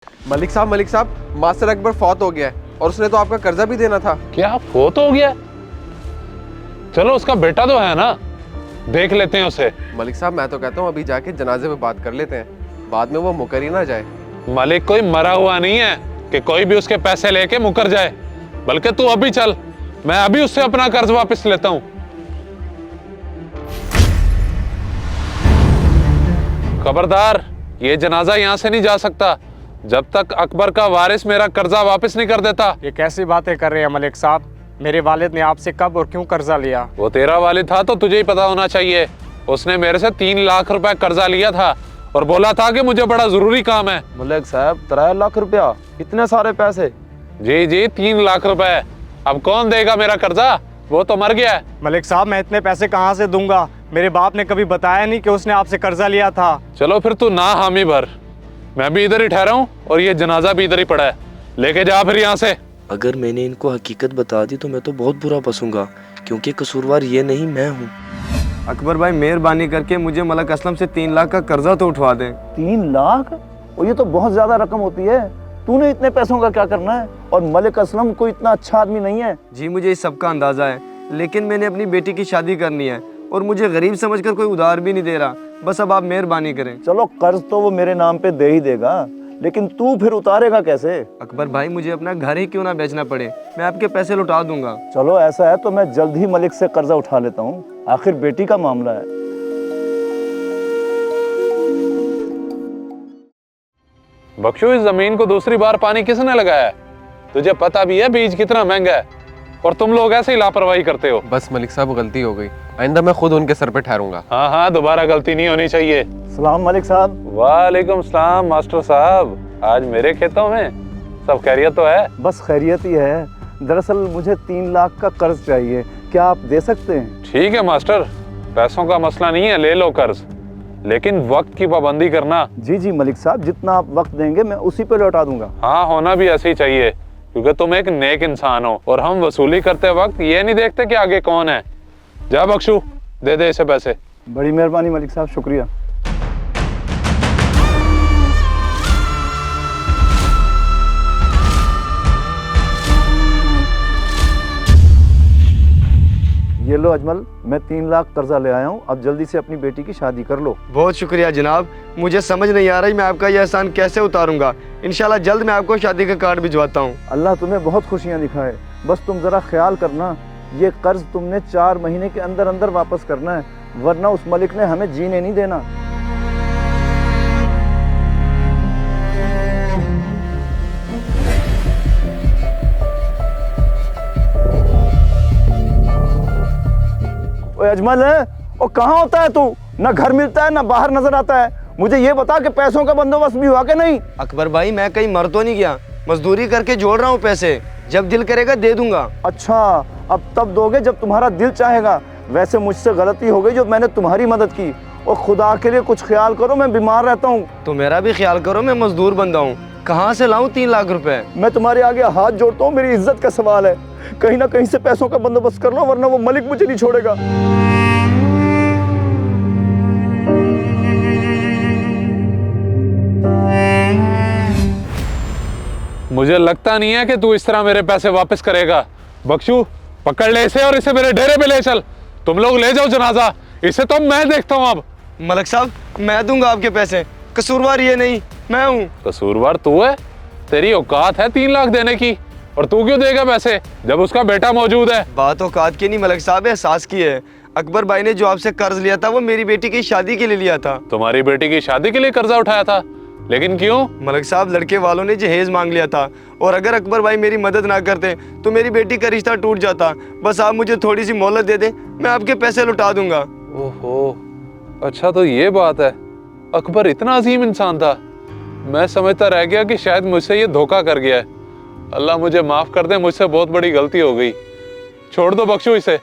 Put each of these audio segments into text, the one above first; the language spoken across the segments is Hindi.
मलिक साहब, मास्टर अकबर फौत हो गया है और उसने तो आपका कर्जा भी देना था। क्या फौत हो गया? चलो उसका बेटा तो है ना, देख लेते हैं उसे। मलिक साहब, मैं तो कहता हूँ अभी जाके जनाजे पे बात कर लेते हैं, बाद में वो मुकर ही ना जाए। मलिक कोई मरा हुआ नहीं है कि कोई भी उसके पैसे लेके मुकर जाए, बल्कि तू अभी चल, मैं अभी उससे अपना कर्ज वापस लेता हूं। खबरदार, ये जनाजा यहां से नहीं जा सकता जब तक अकबर का वारिस मेरा कर्जा वापस नहीं कर देता। ये कैसी बातें कर रहे हैं मलिक साहब? मेरे वालिद ने आपसे कब और क्यों कर्जा लिया? वो तेरा वालिद था तो तुझे ही पता होना चाहिए। उसने मेरे से 3 लाख रुपए कर्जा लिया था और बोला था कि मुझे बड़ा जरूरी काम है। मलिक साहब 3 लाख रुपया, इतने सारे पैसे? जी जी, 3 लाख रुपए। अब कौन देगा मेरा कर्जा? वो तो मर गया है। मलिक साहब, मैं इतने पैसे कहाँ से दूंगा? मेरे बाप ने कभी बताया नहीं कि उसने आपसे कर्जा लिया था। चलो फिर तू ना हामी भर, मैं भी इधर ही ठहरा हूँ और ये जनाजा भी इधर ही पड़ा है, लेके जा फिर यहाँ से। अगर मैंने इनको हकीकत बता दी तो मैं तो बहुत बुरा फंसूंगा, क्योंकि कसूरवार ये नहीं मैं हूँ। अकबर भाई मेहरबानी करके मुझे मलिक असलम से 3 लाख का कर्जा तो उठवा दें। 3 लाख? और ये तो बहुत ज्यादा रकम होती है। तूने इतने पैसों का क्या करना है? और मलिक असलम कोई इतना अच्छा आदमी नहीं है। जी मुझे इस सब का अंदाजा है, लेकिन मैंने अपनी बेटी की शादी करनी है और मुझे गरीब समझकर कोई उधार भी नहीं दे रहा। बस अब आप मेहरबानी करें। चलो कर्ज तो वो मेरे नाम पे दे ही देगा, लेकिन तू फिर उतारेगा कैसे? अकबर भाई मुझे अपना घर ही क्यों ना बेचना पड़े, मैं आपके पैसे लौटा दूंगा। चलो ऐसा है तो मैं जल्द ही मलिक से कर्जा उठा लेता हूँ, आखिर बेटी का मामला है। बख्शू, इस जमीन को दूसरी बार पानी किसने लगाया है? तुझे पता भी है बीज कितना महंगा है, और तुम लोग ऐसे ही लापरवाही करते हो। बस मलिक साहब, गलती हो गई, आइंदा मैं खुद उनके सर पे ठहरूंगा। हाँ हाँ, दोबारा गलती नहीं होनी चाहिए। सलाम मलिक साहब। वालेकुम सलाम मास्टर साहब, आज मेरे खेतों में सब खैरियत तो है? बस खैरियत ही है। दरअसल मुझे 3 लाख का कर्ज चाहिए, क्या आप दे सकते हैं? ठीक है मास्टर, पैसों का मसला नहीं है, ले लो कर्ज, लेकिन वक्त की पाबंदी करना। जी जी मलिक साहब, जितना आप वक्त देंगे मैं उसी पे लौटा दूंगा। हाँ, होना भी ऐसे ही चाहिए, क्योंकि तुम एक नेक इंसान हो और हम वसूली करते वक्त ये नहीं देखते कि आगे कौन है। जा बख्शू, दे दे इसे पैसे। बड़ी मेहरबानी मलिक साहब, शुक्रिया। ये लो अजमल, मैं 3 लाख कर्जा ले आया हूँ, अब जल्दी से अपनी बेटी की शादी कर लो। बहुत शुक्रिया जनाब, मुझे समझ नहीं आ रही मैं आपका यह एहसान कैसे उतारूंगा। इंशाल्लाह जल्द मैं आपको शादी का कार्ड भिजवाता हूँ। अल्लाह तुम्हें बहुत खुशियाँ दिखाए, बस तुम जरा ख्याल करना, ये कर्ज तुमने 4 महीने के अंदर अंदर वापस करना है, वरना उस मलिक ने हमें जीने नहीं देना। ओए अजमल है, और कहाँ होता है तू? ना घर मिलता है ना बाहर नजर आता है। मुझे ये बता कि पैसों का बंदोबस्त भी हुआ कि नहीं? अकबर भाई मैं कहीं मर तो नहीं गया, मजदूरी करके जोड़ रहा हूँ पैसे, जब दिल करेगा दे दूंगा। अच्छा, अब तब दोगे जब तुम्हारा दिल चाहेगा। वैसे मुझसे गलती हो गई जो मैंने तुम्हारी मदद की, और खुदा के लिए कुछ ख्याल करो, मैं बीमार रहता हूँ। तो मेरा भी ख्याल करो, मैं मजदूर बंदा हूँ, कहाँ से लाऊं 3 लाख रुपए? मैं तुम्हारे आगे हाथ जोड़ता हूँ, मेरी इज्जत का सवाल है, कहीं ना कहीं से पैसों का बंदोबस्त कर लो, वरना वो मलिक मुझे नहीं छोड़ेगा। मुझे लगता नहीं है कि तू इस तरह मेरे पैसे वापस करेगा। बख्शू, पकड़ ले इसे और इसे मेरे डेरे पे ले चल। तुम लोग ले जाओ जनाजा, इसे तो मैं देखता हूँ अब। मलिक साहब मैं दूंगा आपके पैसे, कसूरवार ये नहीं मैं हूँ। कसूरवार तू है? तेरी औकात है 3 लाख देने की, और तू क्यों देगा पैसे जब उसका बेटा मौजूद है? बात औकात की नहीं मलिक साहब, एहसास की है। अकबर भाई ने जो आपसे कर्ज लिया था वो मेरी बेटी की शादी के लिए लिया था। तुम्हारी बेटी की शादी के लिए कर्जा उठाया था, लेकिन क्यों? मलिक साहब लड़के वालों ने जहेज मांग लिया था, और अगर अकबर भाई मेरी मदद ना करते तो मेरी बेटी का रिश्ता टूट जाता। बस आप मुझे थोड़ी सी मोहलत दे दें, मैं आपके पैसे लौटा दूंगा। ओहो, अच्छा तो ये बात है। अकबर इतना अजीम इंसान था, मैं समझता रह गया कि शायद मुझसे ये धोखा कर गया है। अल्लाह मुझे माफ कर दे, मुझसे बहुत बड़ी गलती हो गई। छोड़ दो बख्शू इसे।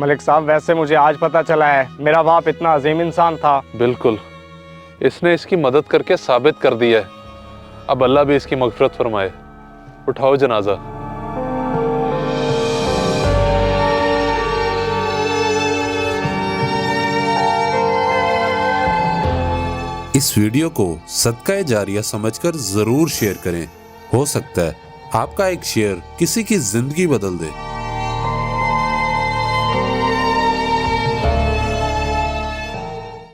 मलिक साहब, वैसे मुझे आज पता चला है मेरा बाप इतना अजीम इंसान था। बिल्कुल, इसने इसकी मदद करके साबित कर दिया है। अब अल्लाह भी इसकी मगफिरत फरमाए। उठाओ जनाजा। इस वीडियो को सदका जारिया समझकर जरूर शेयर करें। हो सकता है आपका एक शेयर किसी की जिंदगी बदल दे।